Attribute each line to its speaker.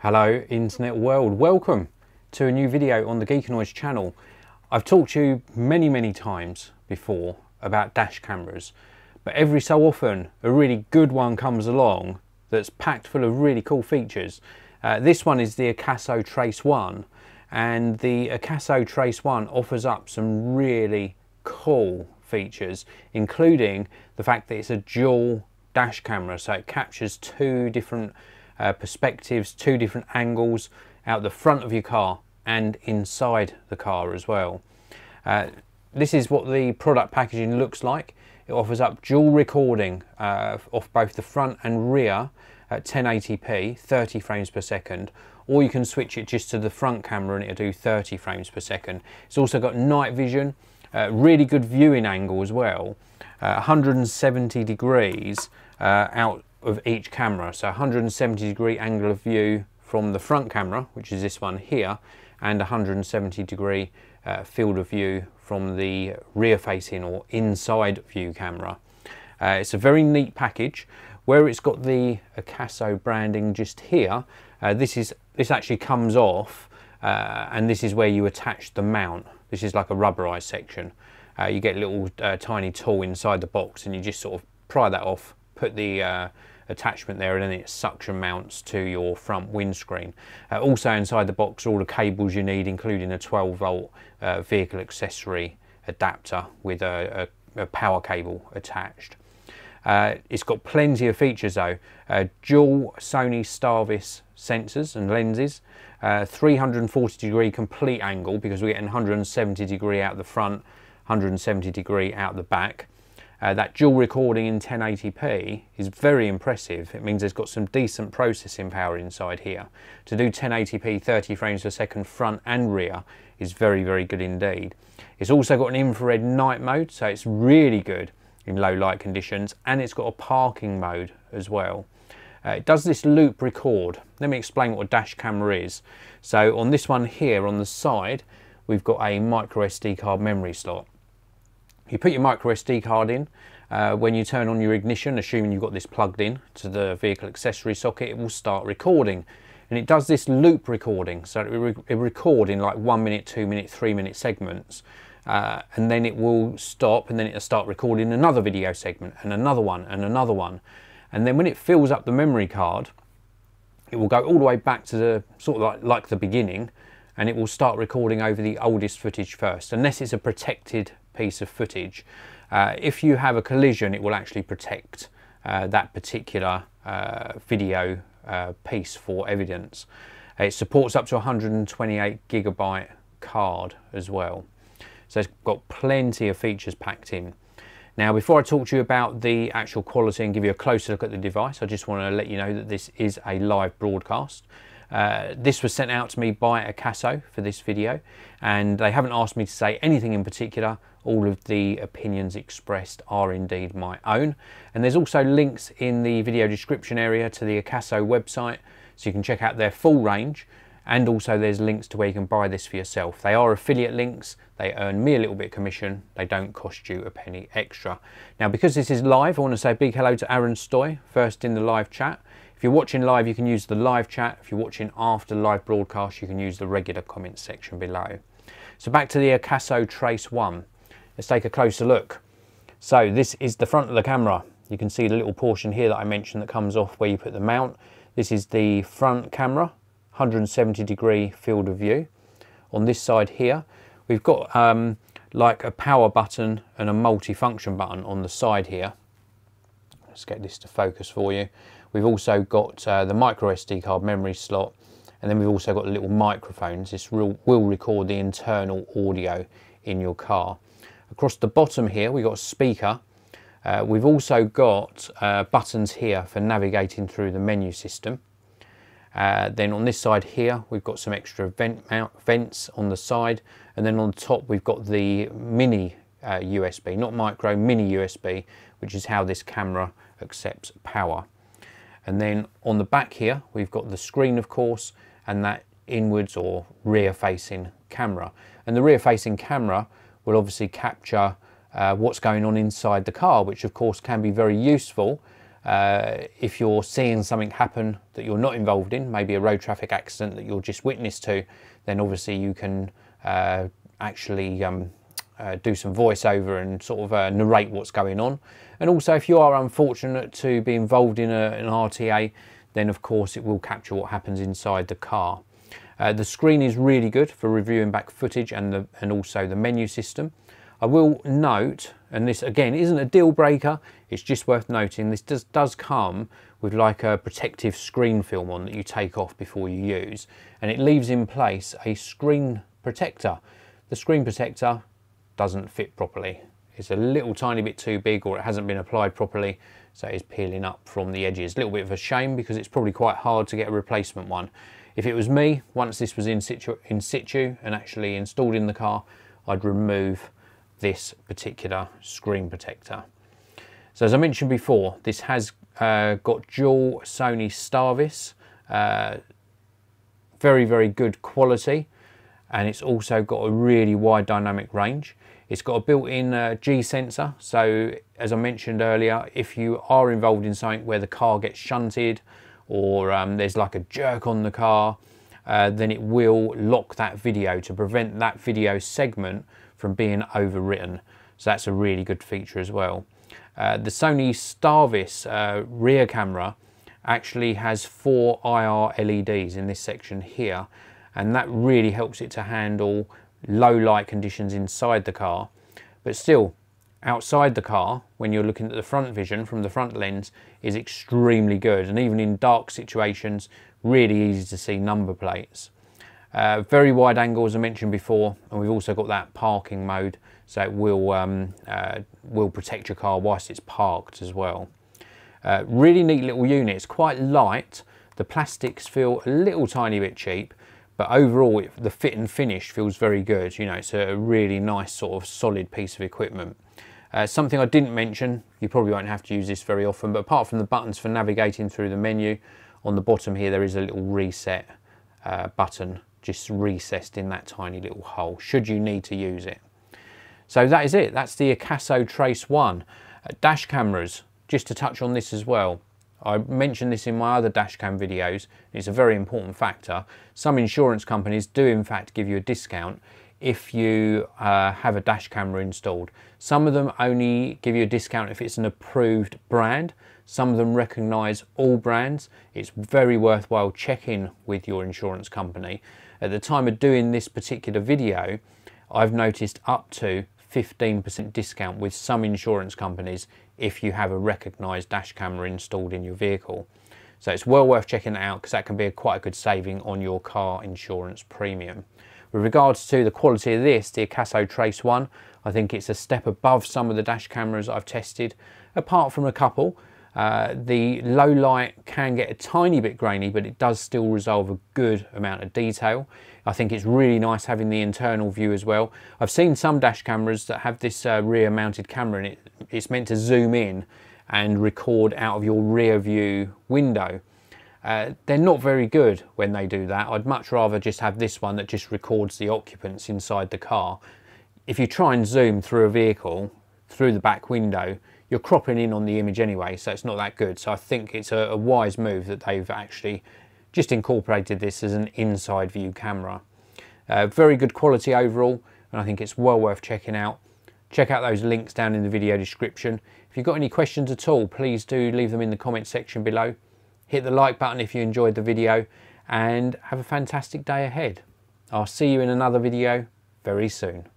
Speaker 1: Hello internet world, welcome to a new video on the Geekanoids channel. I've talked to you many times before about dash cameras, but every so often a really good one comes along that's packed full of really cool features. This one is the AKASO Trace 1, and the AKASO Trace 1 offers up some really cool features, including the fact that it's a dual dash camera, so it captures two different perspectives, two different angles out the front of your car and inside the car as well. This is what the product packaging looks like. It offers up dual recording off both the front and rear at 1080p, 30 frames per second, or you can switch it just to the front camera and it'll do 30 frames per second. It's also got night vision, really good viewing angle as well, 170 degrees out of each camera, so 170 degree angle of view from the front camera, which is this one here, and 170 degree field of view from the rear facing or inside view camera. It's a very neat package. Where it's got the AKASO branding just here, this actually comes off, and this is where you attach the mount. This is like a rubberized section. You get a little tiny tool inside the box and you just sort of pry that off, put the attachment there, and then it suction mounts to your front windscreen. Also inside the box are all the cables you need, including a 12-volt vehicle accessory adapter with a power cable attached. It's got plenty of features though. Dual Sony Starvis sensors and lenses, 340 degree complete angle because we're getting 170 degree out the front, 170 degree out the back. That dual recording in 1080p is very impressive. It means there's got some decent processing power inside here. To do 1080p 30 frames per second front and rear is very good indeed. It's also got an infrared night mode, so it's really good in low light conditions, and it's got a parking mode as well. It does this loop record. Let me explain what a dash camera is. So on this one here on the side, we've got a micro SD card memory slot. You put your micro SD card in. When you turn on your ignition, assuming you've got this plugged in to the vehicle accessory socket, it will start recording. And it does this loop recording, so it will record in like 1 minute, 2 minute, 3 minute segments. And then it will stop, and then it'll start recording another video segment and another one and another one. And then when it fills up the memory card, it will go all the way back to the sort of like the beginning, and it will start recording over the oldest footage first, unless it's a protected piece of footage. If you have a collision, it will actually protect that particular video piece for evidence. It supports up to 128 gigabyte card as well. So it's got plenty of features packed in. Now, before I talk to you about the actual quality and give you a closer look at the device, I just want to let you know that this is a live broadcast. This was sent out to me by AKASO for this video, and they haven't asked me to say anything in particular. All of the opinions expressed are indeed my own. And there's also links in the video description area to the AKASO website, so you can check out their full range. And also there's links to where you can buy this for yourself. They are affiliate links. They earn me a little bit of commission. They don't cost you a penny extra. Now, because this is live, I want to say a big hello to Aaron Stoy, first in the live chat. If you're watching live, you can use the live chat. If you're watching after the live broadcast, you can use the regular comments section below. So back to the AKASO Trace 1. Let's take a closer look. So this is the front of the camera. You can see the little portion here that I mentioned that comes off where you put the mount. This is the front camera, 170 degree field of view. On this side here, we've got like a power button and a multi-function button on the side here. Let's get this to focus for you. We've also got the micro SD card memory slot, and then we've also got the little microphones. This will record the internal audio in your car. Across the bottom here, we've got a speaker. We've also got buttons here for navigating through the menu system. Then on this side here, we've got some extra vents on the side, and then on the top we've got the mini USB, not micro, mini USB, which is how this camera accepts power. And then on the back here, we've got the screen, of course, and that inwards or rear facing camera. And the rear facing camera will obviously capture what's going on inside the car, which of course can be very useful If you're seeing something happen that you're not involved in, maybe a road traffic accident that you're just witness to, then obviously you can actually do some voiceover and sort of narrate what's going on. And also, if you are unfortunate to be involved in an RTA, then of course it will capture what happens inside the car. The screen is really good for reviewing back footage and also the menu system. I will note, and this again isn't a deal breaker, it's just worth noting, this does come with like a protective screen film on that you take off before you use, and it leaves in place a screen protector. The screen protector doesn't fit properly. It's a little tiny bit too big, or it hasn't been applied properly, so it is peeling up from the edges. A little bit of a shame, because it's probably quite hard to get a replacement one. If it was me, once this was in situ and actually installed in the car, I'd remove this particular screen protector. So as I mentioned before, this has got dual Sony Starvis, very, very good quality, and it's also got a really wide dynamic range. It's got a built-in G sensor, so as I mentioned earlier, if you are involved in something where the car gets shunted, or there's like a jerk on the car, then it will lock that video to prevent that video segment from being overwritten. So that's a really good feature as well. The Sony Starvis rear camera actually has 4 IR LEDs in this section here, and that really helps it to handle low light conditions inside the car. But still, outside the car, when you're looking at the front vision from the front lens, is extremely good, and even in dark situations, really easy to see number plates. Very wide angle, as I mentioned before, and we've also got that parking mode, so it will protect your car whilst it's parked as well. Really neat little unit. It's quite light. The plastics feel a little tiny bit cheap, but overall the fit and finish feels very good. You know, it's a really nice sort of solid piece of equipment. Something I didn't mention, you probably won't have to use this very often, but apart from the buttons for navigating through the menu, on the bottom here there is a little reset button, just recessed in that tiny little hole, should you need to use it. So that is it. That's the AKASO Trace 1. Dash cameras, just to touch on this as well. I mentioned this in my other dashcam videos. It's a very important factor. Some insurance companies do in fact give you a discount if you have a dash camera installed. Some of them only give you a discount if it's an approved brand. Some of them recognise all brands. It's very worthwhile checking with your insurance company. At the time of doing this particular video, I've noticed up to 15% discount with some insurance companies if you have a recognised dash camera installed in your vehicle. So it's well worth checking that out, because that can be quite a good saving on your car insurance premium. With regards to the quality of this, the AKASO Trace 1, I think it's a step above some of the dash cameras I've tested, apart from a couple. The low light can get a tiny bit grainy, but it does still resolve a good amount of detail. I think it's really nice having the internal view as well. I've seen some dash cameras that have this rear mounted camera, and it's meant to zoom in and record out of your rear view window. They're not very good when they do that. I'd much rather just have this one that just records the occupants inside the car. If you try and zoom through a vehicle, through the back window, you're cropping in on the image anyway, so it's not that good. So I think it's a wise move that they've actually just incorporated this as an inside view camera. Very good quality overall, and I think it's well worth checking out. Check out those links down in the video description. If you've got any questions at all, please do leave them in the comment section below. Hit the like button if you enjoyed the video, and have a fantastic day ahead. I'll see you in another video very soon.